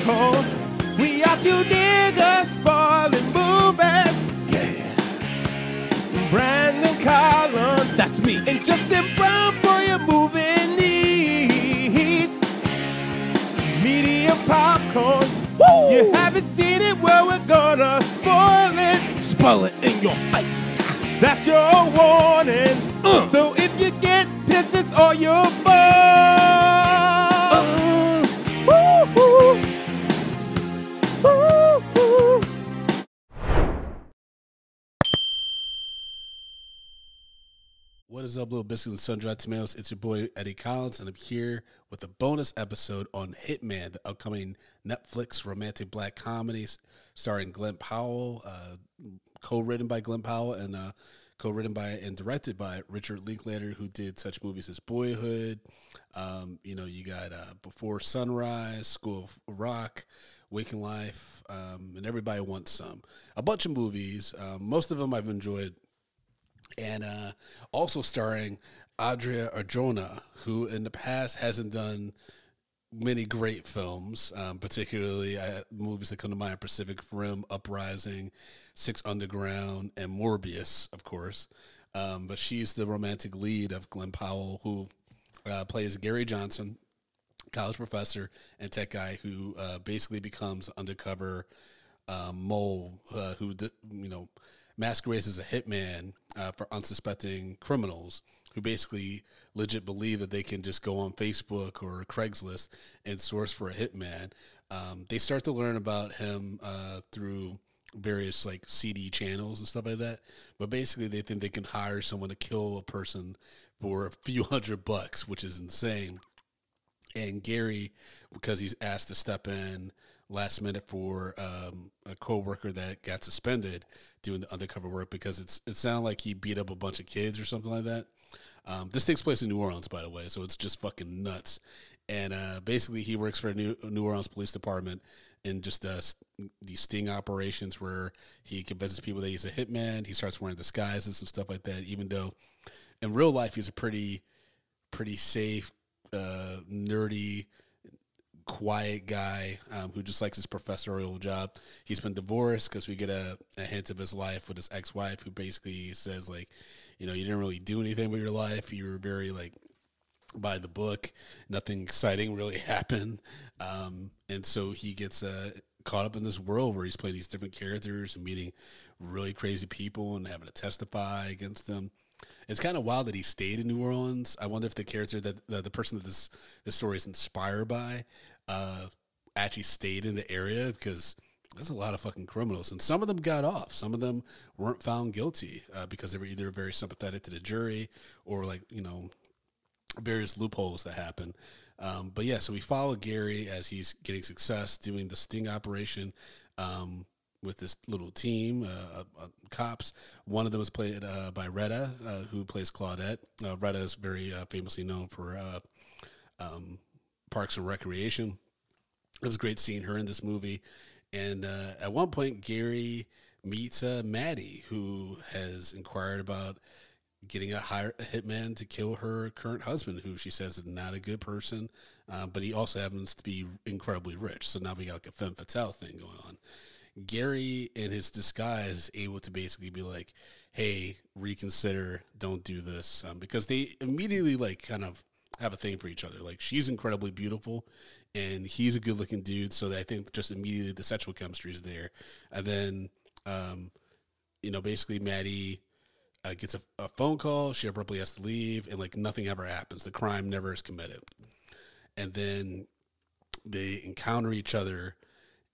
popcorn. We are two niggas spoiling movies. Yeah. Brandon Collins, That's me. and Justin Brown for your movie needs. Medium popcorn. Woo! You haven't seen it, well, we're gonna spoil it. Spoil it in your face. That's your warning. So if you get pissed, it's all your fault. Woo-hoo. Woo-hoo. What is up, little biscuits and sun-dried tomatoes? It's your boy Eddie Collins, and I'm here with a bonus episode on Hitman, the upcoming Netflix romantic black comedy starring Glen Powell, co-written by Glen Powell and co-written by and directed by Richard Linklater, who did such movies as Boyhood. You got Before Sunrise, School of Rock, Waking Life, and Everybody Wants Some. A bunch of movies. Most of them I've enjoyed. And also starring Adria Arjona, who in the past hasn't done many great films, particularly movies that come to mind: Pacific Rim, Uprising, Six Underground, and Morbius, of course. But she's the romantic lead of Glen Powell, who plays Gary Johnson, college professor and tech guy who basically becomes undercover mole who masquerades as a hitman for unsuspecting criminals who basically legit believe that they can just go on Facebook or Craigslist and source for a hitman. They start to learn about him through various like CD channels and stuff like that. But basically they think they can hire someone to kill a person for a few $100, which is insane. And Gary, because he's asked to step in last minute for a co-worker that got suspended doing the undercover work because it sounded like he beat up a bunch of kids or something like that. This takes place in New Orleans, by the way, so it's just fucking nuts. And basically he works for a New Orleans Police Department in just these sting operations where he convinces people that he's a hitman. He starts wearing disguises and stuff like that, even though in real life he's a pretty safe, nerdy, quiet guy who just likes his professorial job. He's been divorced because we get a hint of his life with his ex-wife, who basically says, like, you didn't really do anything with your life. You were very, like, by the book. Nothing exciting really happened. And so he gets caught up in this world where he's playing these different characters and meeting really crazy people and having to testify against them. It's kind of wild that he stayed in New Orleans. I wonder if the character that the person that this story is inspired by actually stayed in the area, because there's a lot of fucking criminals, and some of them got off. Some of them weren't found guilty because they were either very sympathetic to the jury or various loopholes that happen. But yeah, so we follow Gary as he's getting success doing the sting operation with this little team of cops. One of them was played by Retta, who plays Claudette. Retta is very famously known for Parks and Recreation. It was great seeing her in this movie. And at one point, Gary meets Maddie, who has inquired about getting a hitman to kill her current husband, who she says is not a good person, but he also happens to be incredibly rich. So now we got like a femme fatale thing going on. Gary, in his disguise, is able to basically be like, hey, reconsider, don't do this, because they immediately like kind of have a thing for each other. Like, she's incredibly beautiful and he's a good looking dude, so that I think just immediately the sexual chemistry is there. And then basically Maddie gets a phone call. She abruptly has to leave, and like nothing ever happens. The crime never is committed. And then they encounter each other,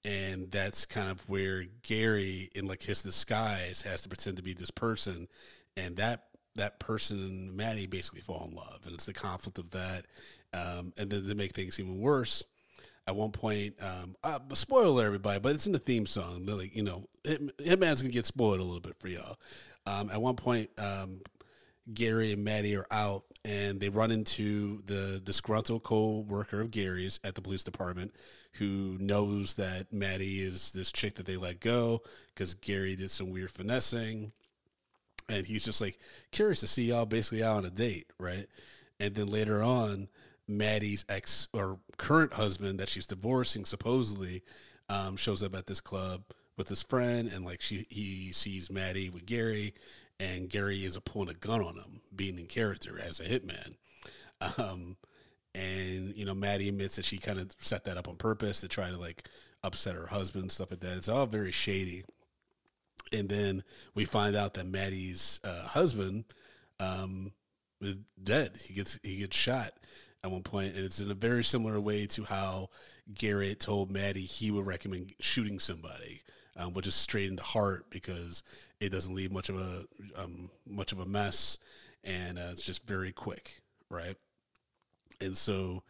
and that's kind of where Gary, in like his disguise, has to pretend to be this person, and that person and Maddie basically fall in love, and it's the conflict of that. And then to make things even worse, at one point, spoiler alert, everybody, but it's in the theme song. They're like, Hitman's gonna get spoiled a little bit for y'all. At one point, Gary and Maddie are out, and they run into the disgruntled co-worker of Gary's at the police department, who knows that Maddie is this chick that they let go because Gary did some weird finessing. And he's just like curious to see y'all basically out on a date, right? And then later on, Maddie's ex or current husband that she's divorcing supposedly shows up at this club with his friend, and like he sees Maddie with Gary, and Gary is pulling a gun on him, being in character as a hitman. And Maddie admits that she kind of set that up on purpose to try to like upset her husband and stuff like that. It's all very shady. And then we find out that Maddie's husband is dead. He gets shot at one point, and it's in a very similar way to how Garrett told Maddie he would recommend shooting somebody, which is straight in the heart because it doesn't leave much of a mess, and it's just very quick, right? And so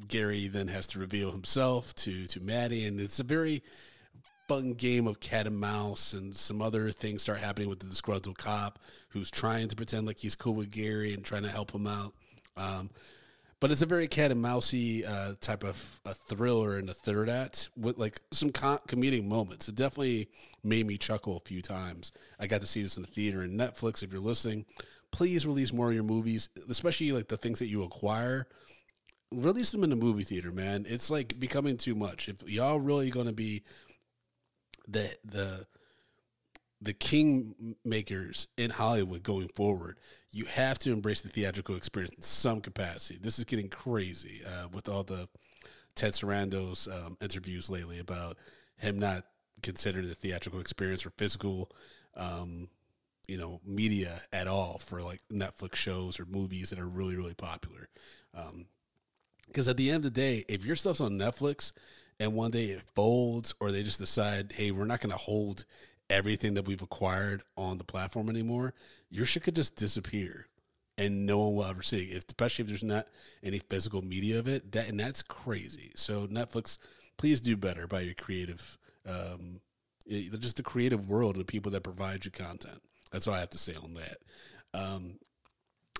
Gary then has to reveal himself to Maddie, and it's a very fun game of cat and mouse, and some other things start happening with the disgruntled cop who's trying to pretend like he's cool with Gary and trying to help him out. But it's a very cat and mousey type of a thriller in the third act with like some comedic moments. It definitely made me chuckle a few times. I got to see this in the theater. And Netflix, if you're listening, please release more of your movies, especially like the things that you acquire. Release them in the movie theater, man. It's like becoming too much. If y'all really going to be the king makers in Hollywood going forward, you have to embrace the theatrical experience in some capacity. This is getting crazy with all the Ted Sarandos interviews lately about him not considering the theatrical experience or physical, media at all for like Netflix shows or movies that are really, really popular. Because at the end of the day, if your stuff's on Netflix and one day it folds, or they just decide, hey, we're not going to hold everything that we've acquired on the platform anymore, your shit could just disappear and no one will ever see it, especially if there's not any physical media of it. That's crazy. So Netflix, please do better by your creative, just the creative world and the people that provide you content. That's all I have to say on that.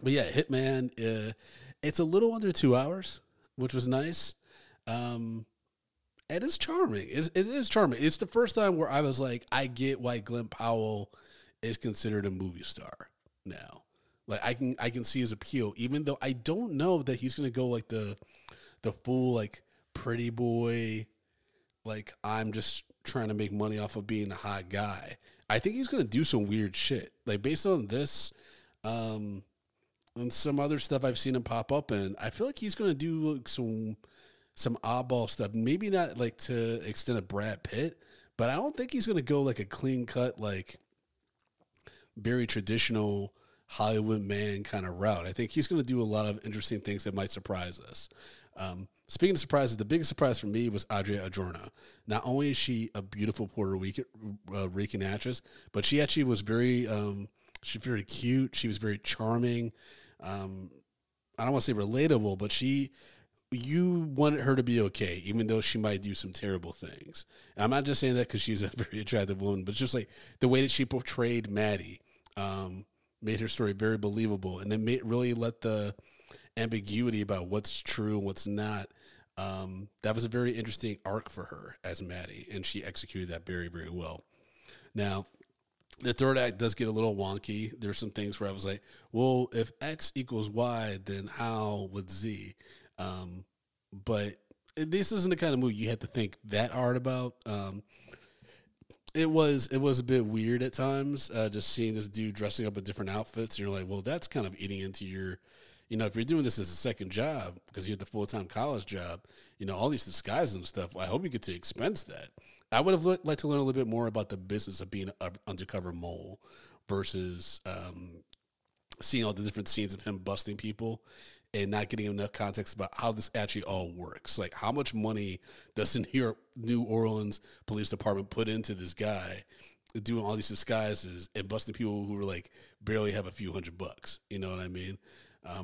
But yeah, Hitman, it's a little under 2 hours, which was nice. It is charming. It is charming. It's the first time where I was like, I get why Glen Powell is considered a movie star now. Like I can see his appeal, even though I don't know that he's gonna go like the full like pretty boy, like I'm just trying to make money off of being a hot guy. I think he's gonna do some weird shit. Like based on this, and some other stuff I've seen him pop up in, I feel like he's gonna do like some oddball stuff. Maybe not like to the extent of Brad Pitt, but I don't think he's going to go like a clean cut, like very traditional Hollywood man kind of route. I think he's going to do a lot of interesting things that might surprise us. Speaking of surprises, the biggest surprise for me was Adria Arjona. Not only is she a beautiful Puerto Rican actress, but she actually was she's very cute. She was very charming. I don't want to say relatable, but you wanted her to be okay, even though she might do some terrible things. And I'm not just saying that because she's a very attractive woman, but just like the way that she portrayed Maddie made her story very believable, and then really let the ambiguity about what's true and what's not. That was a very interesting arc for her as Maddie, and she executed that very, very well. Now, the third act does get a little wonky. There's some things where I was like, well, if X equals Y, then how would Z? But this isn't the kind of movie you had to think that hard about. It was a bit weird at times, just seeing this dude dressing up in different outfits. And you're like, well, that's kind of eating into your, if you're doing this as a second job because you have the full-time college job, all these disguises and stuff, I hope you get to expense that. I would have liked to learn a little bit more about the business of being an undercover mole versus seeing all the different scenes of him busting people and not getting enough context about how this actually all works. Like, how much money does the New Orleans Police Department put into this guy doing all these disguises and busting people who were like barely have a few $100? You know what I mean?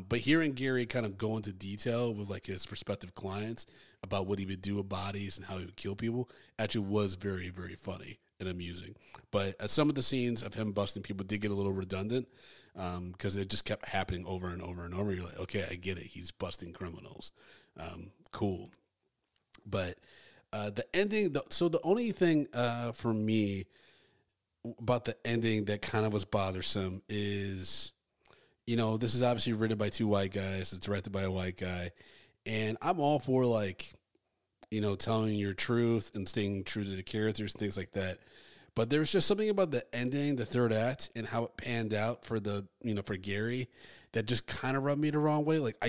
But hearing Gary kind of go into detail with like his prospective clients about what he would do with bodies and how he would kill people actually was very, very funny and amusing. But some of the scenes of him busting people did get a little redundant because it just kept happening over and over and over. You're like, okay, I get it. He's busting criminals. Cool. But the ending, so the only thing for me about the ending that kind of was bothersome is this is obviously written by two white guys. It's directed by a white guy. And I'm all for, like, telling your truth and staying true to the characters and things like that. But there was just something about the ending, the third act, and how it panned out for for Gary that just kind of rubbed me the wrong way. Like,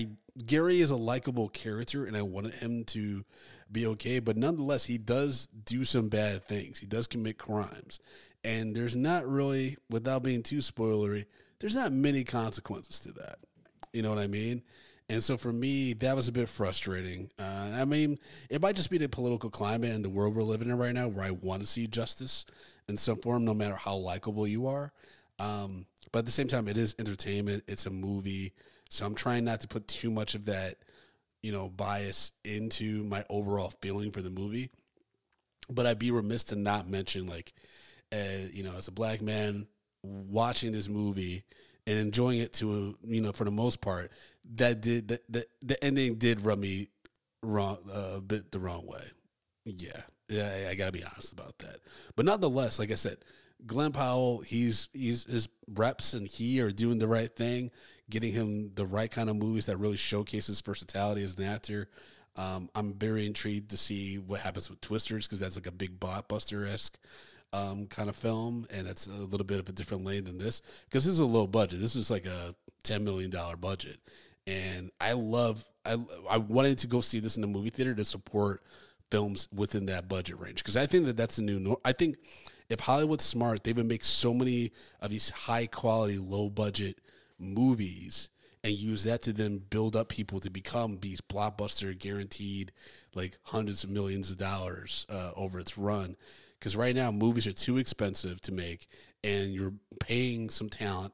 Gary is a likable character, and I wanted him to be okay. But nonetheless, he does do some bad things. He does commit crimes. And there's not really, without being too spoilery, there's not many consequences to that. You know what I mean? And so for me, that was a bit frustrating. I mean, it might just be the political climate and the world we're living in right now where I want to see justice in some form, no matter how likable you are. But at the same time, it is entertainment. It's a movie. So I'm trying not to put too much of that, bias into my overall feeling for the movie. But I'd be remiss to not mention, like, as a black man watching this movie and enjoying it for the most part, the ending did rub me wrong, a bit the wrong way. Yeah, I gotta be honest about that. But nonetheless, like I said, Glen Powell, he's his reps and he are doing the right thing, getting him the right kind of movies that really showcase his versatility as an actor. I'm very intrigued to see what happens with Twisters, because that's like a big blockbuster-esque kind of film, and it's a little bit of a different lane than this, because this is a low budget. This is like a $10 million budget, and I wanted to go see this in the movie theater to support films within that budget range, because I think that's the new I think if Hollywood's smart, they would make so many of these high quality, low budget movies and use that to then build up people to become these blockbuster guaranteed, like, hundreds of millions of dollars over its run. Because right now, movies are too expensive to make, and you're paying some talent,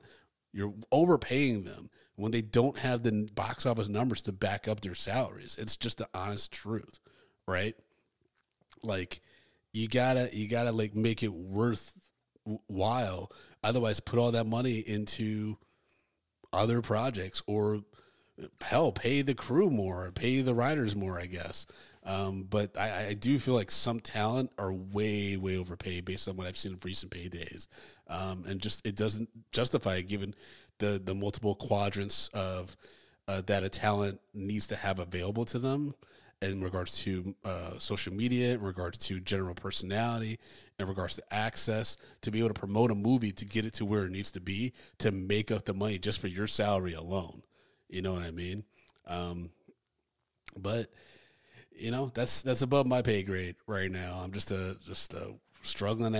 you're overpaying them when they don't have the box office numbers to back up their salaries. It's just the honest truth, right? Like, you gotta like make it worthwhile. Otherwise, put all that money into other projects, or hell, pay the crew more, pay the writers more, I guess. But I do feel like some talent are way, way overpaid based on what I've seen in recent paydays. And just, it doesn't justify it, given the multiple quadrants of that a talent needs to have available to them in regards to social media, in regards to general personality, in regards to access, to be able to promote a movie, to get it to where it needs to be, to make up the money just for your salary alone. You know what I mean? But that's above my pay grade right now. I'm just a struggling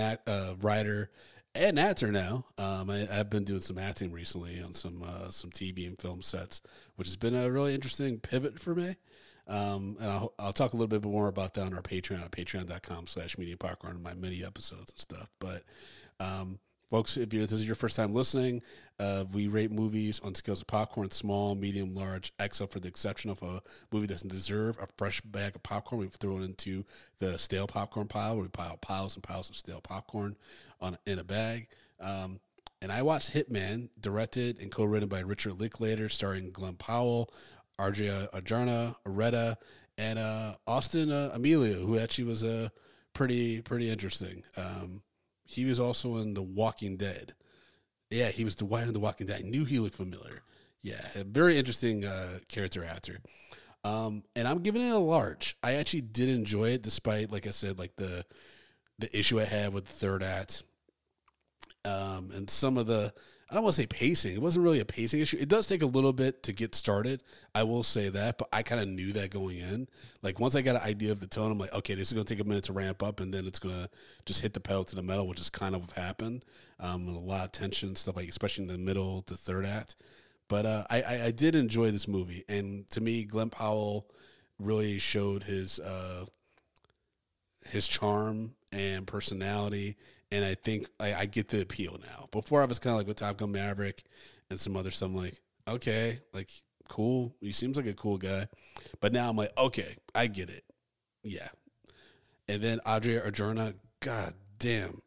writer and actor now. I've been doing some acting recently on some TV and film sets, which has been a really interesting pivot for me. And I'll talk a little bit more about that on our Patreon at patreon.com/mediapopcorn and my mini episodes and stuff. But folks, if this is your first time listening, we rate movies on scales of popcorn: small, medium, large, XL for the exception of a movie that doesn't deserve a fresh bag of popcorn. We throw it into the stale popcorn pile, where we pile piles and piles of stale popcorn in a bag. And I watched Hitman, directed and co-written by Richard Linklater, starring Glen Powell, Adria Arjona, and Austin Amelio, who actually was pretty interesting. He was also in The Walking Dead. Yeah, he was the Dwight in The Walking Dead. I knew he looked familiar. Yeah, a very interesting character actor. And I'm giving it a large. I actually did enjoy it, despite, like I said, like the issue I had with the third act. And some of I don't want to say pacing. It wasn't really a pacing issue. It does take a little bit to get started. I will say that, but I kind of knew that going in. Like, once I got an idea of the tone, I'm like, okay, this is going to take a minute to ramp up, and then it's going to just hit the pedal to the metal, which is kind of what happened. And a lot of tension, stuff like, especially in the middle to third act. But I did enjoy this movie. And to me, Glen Powell really showed his charm and personality. And I think I get the appeal now. Before, I was kind of like with Top Gun Maverick and some other stuff. I'm like, okay, like, cool. He seems like a cool guy. But now I'm like, okay, I get it. Yeah. And then Adria Arjona, god damn,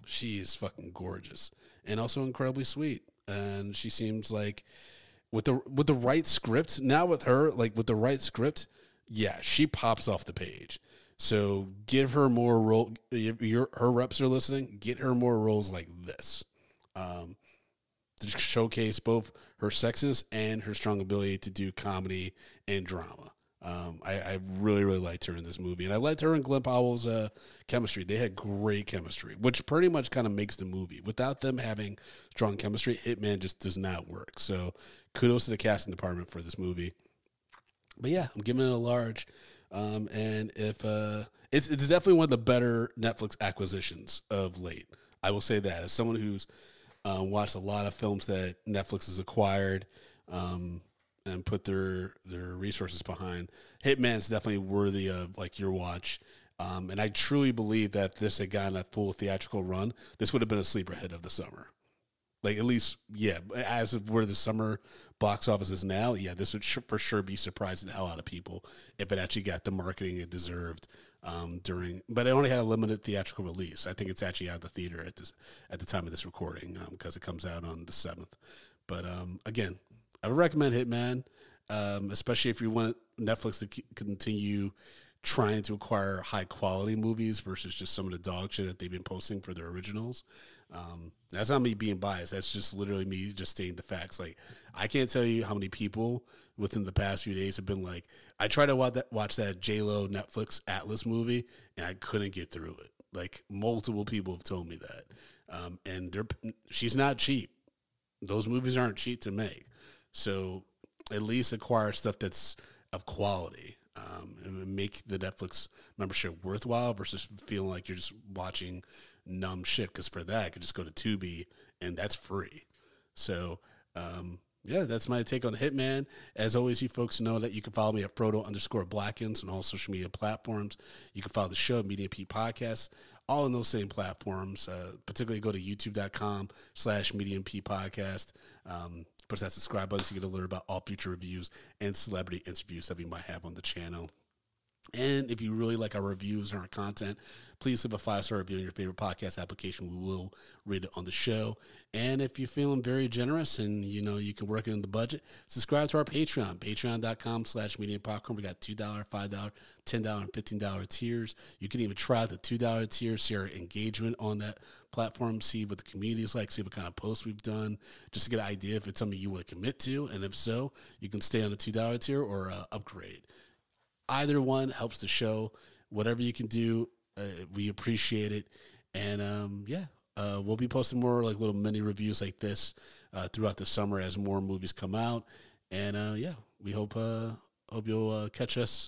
she is fucking gorgeous and also incredibly sweet. And she seems like with the right script, now with her, like with the right script, yeah, she pops off the page. So give her more role. If her reps are listening, get her more roles like this. to showcase both her sexiness and her strong ability to do comedy and drama. I really, really liked her in this movie. And I liked her and Glen Powell's chemistry. They had great chemistry, which pretty much kind of makes the movie. Without them having strong chemistry, Hitman just does not work. So kudos to the casting department for this movie. But yeah, I'm giving it a large. And if it's definitely one of the better Netflix acquisitions of late. I will say that as someone who's watched a lot of films that Netflix has acquired, and put their resources behind, Hitman's definitely worthy of like your watch. And I truly believe that if this had gotten a full theatrical run, this would have been a sleeper hit of the summer. Like, at least, yeah, as of where the summer box office is now, yeah, this would for sure be surprising the hell out of people if it actually got the marketing it deserved but it only had a limited theatrical release. I think it's actually out of the theater at the time of this recording because it comes out on the 7th. But again, I would recommend Hitman, especially if you want Netflix to continue trying to acquire high-quality movies versus just some of the dog shit that they've been posting for their originals. That's not me being biased. That's just literally me just stating the facts. Like, I can't tell you how many people within the past few days have been like, I tried to watch that J-Lo Netflix Atlas movie, and I couldn't get through it. Like, multiple people have told me that. And she's not cheap. Those movies aren't cheap to make. So at least acquire stuff that's of quality. And make the Netflix membership worthwhile versus feeling like you're just watching numb shit. Because for that, I could just go to Tubi, and that's free. So, yeah, that's my take on Hitman. As always, you folks know that you can follow me at Frodo_Blackens on all social media platforms. You can follow the show, Media P Podcast, all in those same platforms. Particularly go to youtube.com/Medium P Podcast. Push that subscribe button so you get alert about all future reviews and celebrity interviews that we might have on the channel. And if you really like our reviews and our content, please leave a 5-star review on your favorite podcast application. We will read it on the show. And if you're feeling very generous and, you know, you can work it in the budget, subscribe to our Patreon, patreon.com/mediapopcorn. We got $2, $5, $10, and $15 tiers. You can even try the $2 tier, see our engagement on that platform, see what the community is like, see what kind of posts we've done, just to get an idea if it's something you want to commit to. And if so, you can stay on the $2 tier or upgrade. Either one helps the show. Whatever you can do, we appreciate it. And we'll be posting more like little mini reviews like this throughout the summer as more movies come out. And we hope you'll catch us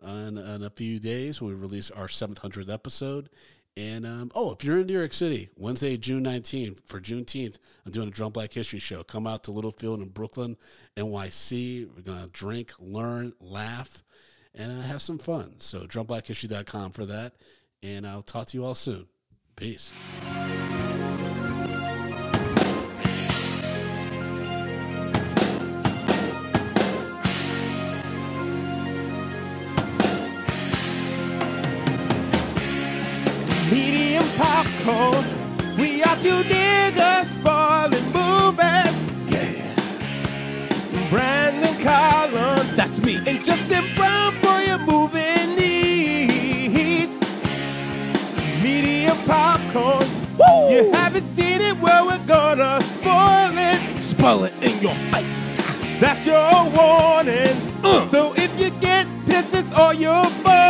in a few days when we release our 700th episode. And if you're in New York City, Wednesday, June 19th, for Juneteenth, I'm doing a Drunk Black History show. Come out to Littlefield in Brooklyn, NYC. We're gonna drink, learn, laugh, and have some fun. So drunkblackhistory.com for that. And I'll talk to you all soon. Peace. Medium popcorn. We are two niggas spoiling movies. Yeah, Brandon Collins that's me. and Justin Brown for your movie needs. Medium popcorn. Woo! You haven't seen it, well, we're gonna spoil it. Spoil it in your face. That's your warning. So if you get pissed, it's all your fault.